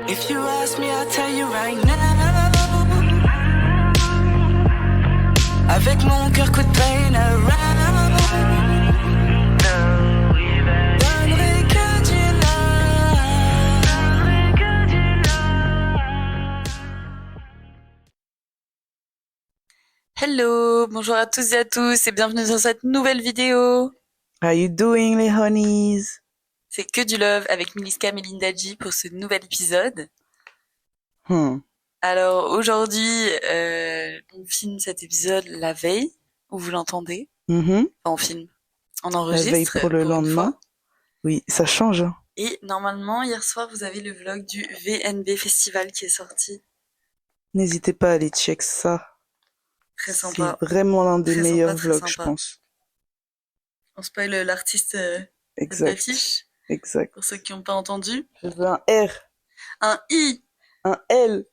If you ask me, I'll tell you right now. Avec mon cœur coup de pain around. Donnerai que du love. Hello, bonjour à tous et à tous et bienvenue dans cette nouvelle vidéo. How you doing, les honeys? C'est que du love avec Miliska Melindaji pour ce nouvel épisode. Alors aujourd'hui, on filme cet épisode la veille, où vous l'entendez. Mm-hmm. Enfin, on filme, on La enregistre veille pour le lendemain. Oui, ça change. Hein. Et normalement, hier soir, vous avez le vlog du VNB Festival qui est sorti. N'hésitez pas à aller check ça. Très sympa. C'est vraiment l'un des Très meilleurs sympa, très vlogs, sympa. je pense. On spoil l'artiste Exact. d'affiche, Exact. pour ceux qui n'ont pas entendu. Je veux un R, Un I, un L,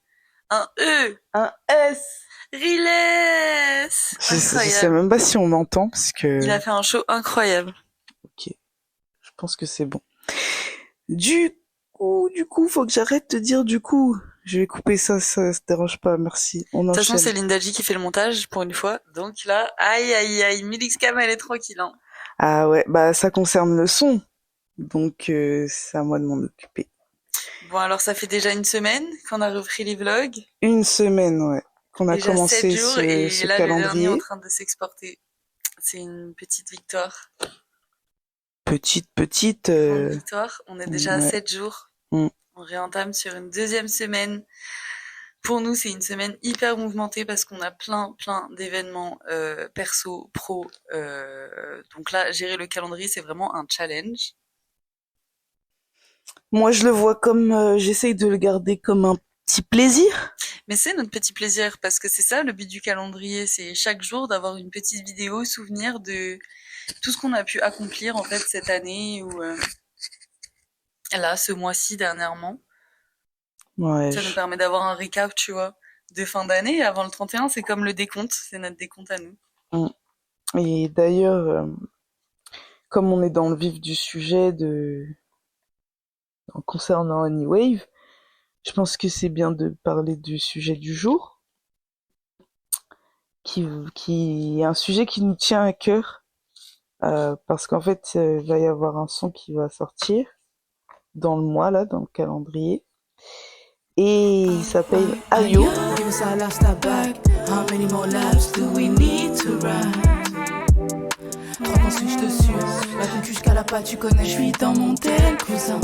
un E, un S. Riles. Je sais même pas si on m'entend parce que. Il a fait un show incroyable. Ok. Je pense que c'est bon. Du coup, faut que j'arrête de dire du coup. Je vais couper ça se dérange pas, merci. On De toute façon, enchaîne. c'est Lindaji qui fait le montage pour une fois. Donc là, aïe aïe aïe, Miliska, elle est tranquille. Hein. Ah ouais, bah ça concerne le son. Donc c'est à moi de m'en occuper. Bon, alors ça fait déjà une semaine qu'on a repris les vlogs. Une semaine, ouais. Qu'on a Déjà commencé 7 jours et ce là, le dernier est calendrier. en train de s'exporter. C'est une petite victoire. Petite. Grande victoire. On est déjà à 7 jours. Mm. On réentame sur une deuxième semaine. Pour nous, c'est une semaine hyper mouvementée parce qu'on a plein d'événements perso, pro. Donc là, gérer le calendrier, c'est vraiment un challenge. Moi, je le vois comme... j'essaye de le garder comme un petit plaisir. Mais c'est notre petit plaisir parce que c'est ça le but du calendrier. C'est chaque jour d'avoir une petite vidéo souvenir de tout ce qu'on a pu accomplir en fait cette année ou là, ce mois-ci dernièrement. Ouais. Ça nous permet d'avoir un récap, tu vois, de fin d'année. Avant le 31, c'est comme le décompte. C'est notre décompte à nous. Et d'ailleurs, comme on est dans le vif du sujet concernant Anywave, je pense que c'est bien de parler du sujet du jour, qui est un sujet qui nous tient à cœur, parce qu'en fait, il va y avoir un son qui va sortir dans le mois, là, dans le calendrier, et il s'appelle Ayo. Suis-je dessus, la concu jusqu'à la patte, tu connais, je suis dans mon tel cousin.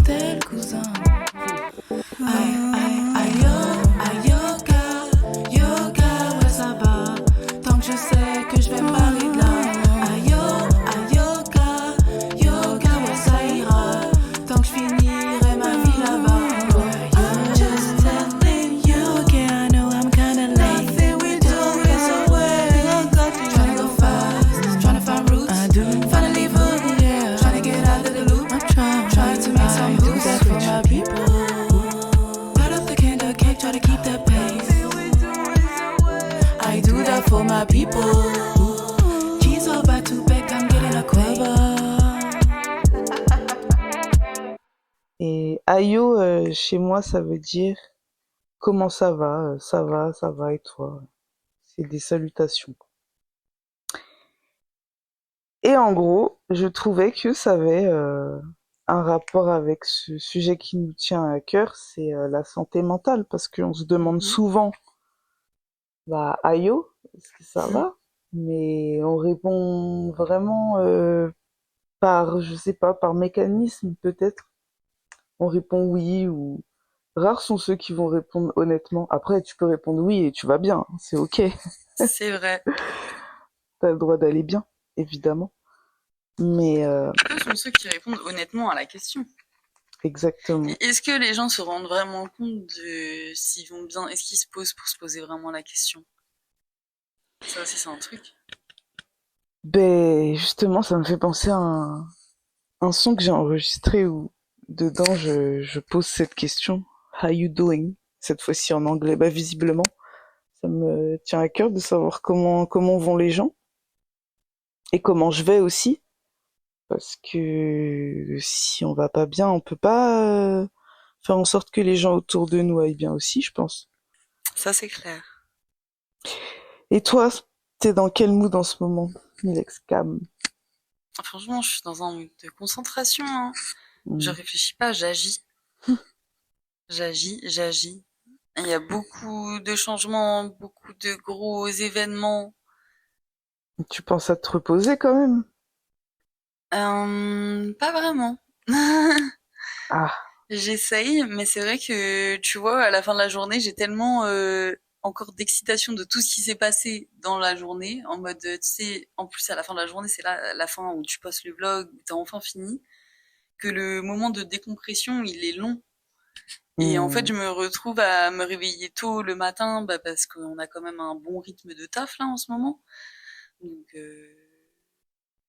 Aïe, yoga, ouais ça va, tant que je sais que je vais me barrer de là. Aïe, yoga, ouais ça ira, tant que je finirai ma vie là-bas. I'm just telling you, okay, I know I'm kinda late. Nothing we do is a way. Tryna go fast, tryna find roots. I do. Finally vote, yeah. Tryna get out of the loop. I'm trying to make some moves that for my people. Light up the candle cake, try to keep the pace. I do that for my people. Keys all back to back, I'm getting a quiver. Et Ayo, chez moi, ça veut dire comment ça va, ça va, et toi? C'est des salutations. Et en gros, je trouvais que ça avait un rapport avec ce sujet qui nous tient à cœur, c'est la santé mentale, parce qu'on se demande souvent, bah, Ayo, est-ce que ça va? Mais on répond vraiment par, je sais pas, par mécanisme peut-être. On répond oui ou... Rares sont ceux qui vont répondre honnêtement. Après, tu peux répondre oui et tu vas bien, c'est ok. C'est vrai. T'as le droit d'aller bien, évidemment. Mais Ce sont ceux qui répondent honnêtement à la question. exactement. Et est-ce que les gens se rendent vraiment compte de s'ils vont bien? Est-ce qu'ils se posent pour se poser vraiment la question? Ça aussi, c'est un truc. Ben justement, ça me fait penser à un son que j'ai enregistré où dedans je pose cette question. How you doing? Cette fois-ci en anglais. Bah visiblement, ça me tient à cœur de savoir comment vont les gens et comment je vais aussi. Parce que si on va pas bien, on peut pas faire en sorte que les gens autour de nous aillent bien aussi, je pense. Ça, c'est clair. Et toi, t'es dans quel mood en ce moment, Milex Cam? Franchement, je suis dans un mood de concentration, hein. Je Mm. réfléchis pas, j'agis. J'agis. Il y a beaucoup de changements, beaucoup de gros événements. Tu penses à te reposer quand même? Pas vraiment. Ah, J'essaye, mais c'est vrai que, tu vois, à la fin de la journée, j'ai tellement encore d'excitation de tout ce qui s'est passé dans la journée, en mode, tu sais, en plus à la fin de la journée, c'est là la fin où tu postes le vlog, où t'as enfin fini, que le moment de décompression, il est long. Et en fait, mm, je me retrouve à me réveiller tôt le matin, bah, parce qu'on a quand même un bon rythme de taf là en ce moment. Donc,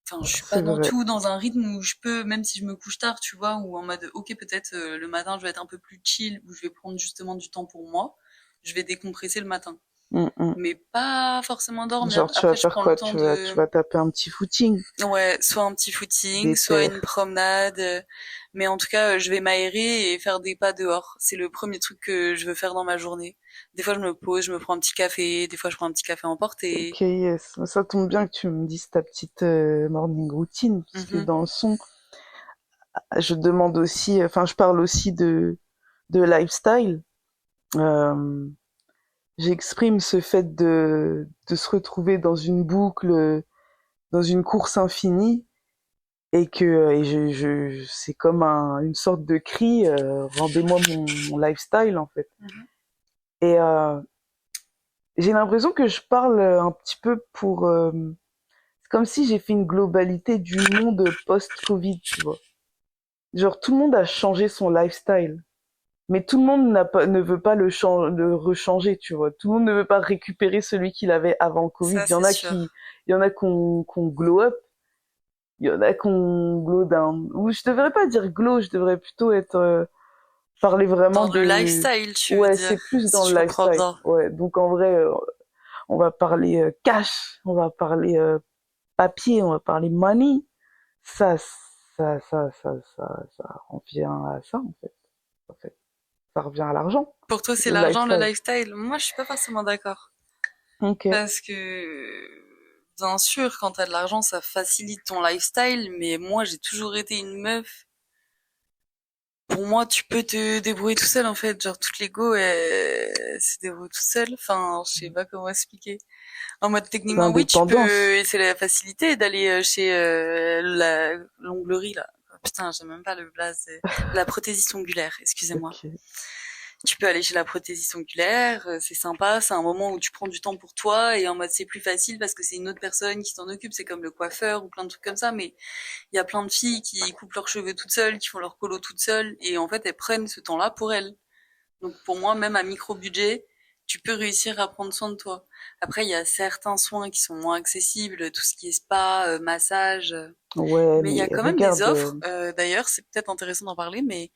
enfin, je suis pas c'est dans vrai. tout dans un rythme où je peux, même si je me couche tard, tu vois, ou en mode, ok, peut-être le matin je vais être un peu plus chill, ou je vais prendre justement du temps pour moi. Je vais décompresser le matin, Mm, mm. mais pas forcément dormir. Genre, tu vas Après, je faire prends le quoi? temps Tu de, vas taper un petit footing, ouais, soit un petit footing, soit déter. une promenade, mais en tout cas, je vais m'aérer et faire des pas dehors. C'est le premier truc que je veux faire dans ma journée. Des fois, je me pose, je me prends un petit café, des fois, je prends un petit café emporté. Ok, yes. Ça tombe bien que tu me dises ta petite morning routine, puisque Mhm. dans le son, je demande aussi, enfin, je parle aussi de lifestyle. Euh, J'exprime ce fait de se retrouver dans une boucle, dans une course infinie, et que c'est comme une sorte de cri, rendez-moi mon lifestyle, en fait. Mhm. Et j'ai l'impression que je parle un petit peu pour... c'est comme si j'ai fait une globalité du monde post-Covid, tu vois. Genre, tout le monde a changé son lifestyle. Mais tout le monde ne veut pas le rechanger, tu vois. Tout le monde ne veut pas récupérer celui qu'il avait avant le Covid. Ça, c'est sûr. Il y en a qu'on glow up, il y en a qu'on glow down. Ou je devrais pas dire glow, je devrais plutôt parler vraiment Dans le de, lifestyle, tu veux ouais, dire, c'est plus dans si le je comprends lifestyle. bien. Ouais. Donc en vrai, on va parler cash, on va parler papier, on va parler money. Ça, ça revient à ça, en fait. Ça revient à l'argent, Pour toi, c'est le l'argent, le lifestyle. lifestyle. Moi, je suis pas forcément d'accord. Ok. Parce que, bien sûr, quand t'as de l'argent, ça facilite ton lifestyle, mais moi, j'ai toujours été une meuf. Pour moi, tu peux te débrouiller tout seul, en fait. Genre, toutes les go, elles se débrouillent tout seul. Enfin, je sais pas comment expliquer. En mode, techniquement, oui, tu L'indépendance. peux, et c'est la facilité d'aller chez la l'onglerie, là. Oh, putain, j'ai même pas le blaze. La prothésiste ongulaire, excusez-moi. Ok. Tu peux aller chez la prothésiste ongulaire, c'est sympa, c'est un moment où tu prends du temps pour toi et en mode c'est plus facile parce que c'est une autre personne qui s'en occupe, c'est comme le coiffeur ou plein de trucs comme ça, mais il y a plein de filles qui coupent leurs cheveux toutes seules, qui font leur colo toutes seules et en fait elles prennent ce temps-là pour elles. Donc pour moi, même à micro budget, tu peux réussir à prendre soin de toi. Après, il y a certains soins qui sont moins accessibles, tout ce qui est spa, massage, Ouais, mais il y a mais quand même des regarde. offres. D'ailleurs, c'est peut-être intéressant d'en parler, mais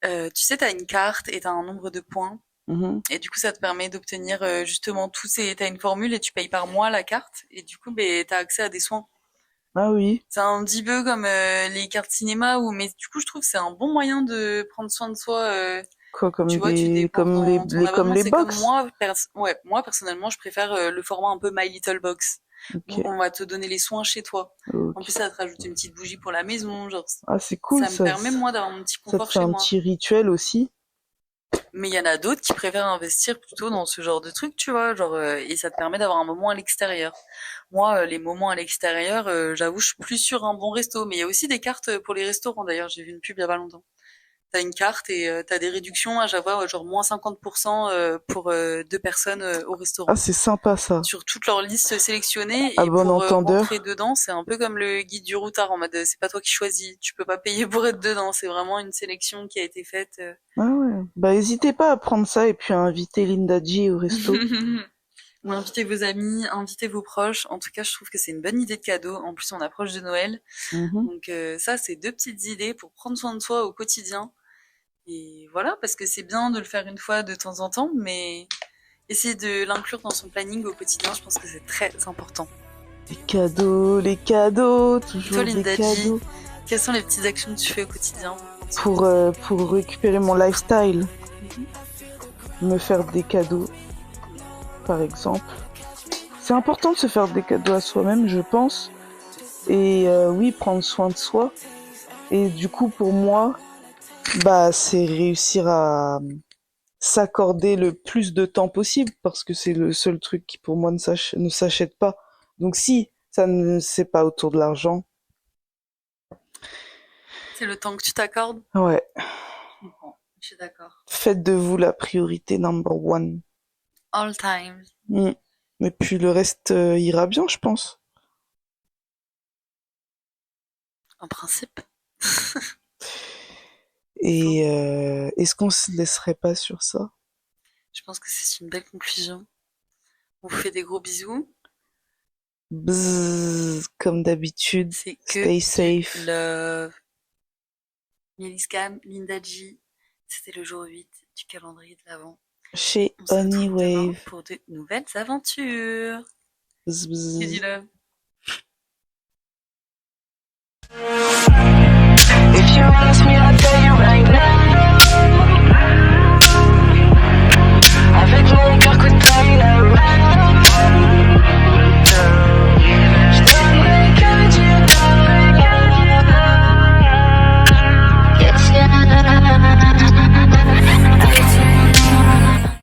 tu sais, t'as une carte et t'as un nombre de points. Mhm. Et du coup, ça te permet d'obtenir justement tous ces... T'as une formule et tu payes par mois la carte. Et du coup, ben, t'as accès à des soins. Ah oui. C'est un petit peu comme les cartes cinéma, mais du coup, je trouve que c'est un bon moyen de prendre soin de soi. Quoi, Tu vois, tu dépenses dans ton comme abonnement. les C'est comme box. moi, ouais, moi personnellement, je préfère le format un peu My Little Box, où Ok. on va te donner les soins chez toi. En plus, Ok. ça te rajoute une petite bougie pour la maison. Genre, Ah, c'est cool, ça me permet moi d'avoir mon petit ça te confort fait chez un moi. petit rituel aussi. Mais il y en a d'autres qui préfèrent investir plutôt dans ce genre de truc, tu vois, genre et ça te permet d'avoir un moment à l'extérieur. Moi, les moments à l'extérieur, j'avoue, je suis plus sur un bon resto, mais il y a aussi des cartes pour les restaurants d'ailleurs, j'ai vu une pub il y a pas longtemps. T'as une carte et t'as des réductions à chaque fois, genre moins 50% pour deux personnes au Ah, restaurant. c'est sympa ça. Sur toute leur liste sélectionnée À et bon pour rentrer entendeur. dedans, c'est un peu comme le guide du routard en mode c'est pas toi qui choisis, tu peux pas payer pour être dedans, c'est vraiment une sélection qui a été faite. Ah ouais. Bah, hésitez pas à prendre ça et puis à inviter Linda G au resto. Ou invitez vos amis, invitez vos proches. En tout cas, je trouve que c'est une bonne idée de cadeau. En plus, on approche de Noël. Mhm. Donc ça, c'est deux petites idées pour prendre soin de soi au quotidien. Et voilà, parce que c'est bien de le faire une fois de temps en temps, mais essayer de l'inclure dans son planning au quotidien, je pense que c'est très important. Les cadeaux, Et toi, toujours des Linda G, cadeaux. quelles sont les petites actions que tu fais au quotidien pour récupérer mon lifestyle, me faire des cadeaux, par exemple. C'est important de se faire des cadeaux à soi-même, je pense. Et oui, prendre soin de soi. Et du coup, pour moi, bah, c'est réussir à s'accorder le plus de temps possible, parce que c'est le seul truc qui, pour moi, ne s'achète pas. Donc si ça ne c'est pas autour de l'argent, C'est le temps que tu t'accordes? ouais, Je comprends. Je suis d'accord. faites de vous la priorité number one. All times. Et puis le reste ira bien, je pense. En principe. Et est-ce qu'on se laisserait pas sur ça? Je pense que c'est une belle conclusion. On vous fait des gros bisous. Bzzz, comme d'habitude, C'est stay que safe. du love. Meliscam, Linda G. C'était le jour 8 du calendrier de l'Avent. Chez On se retrouve demain Honeywave. pour de nouvelles aventures. Bzz, bzz. Que du love. If you ask me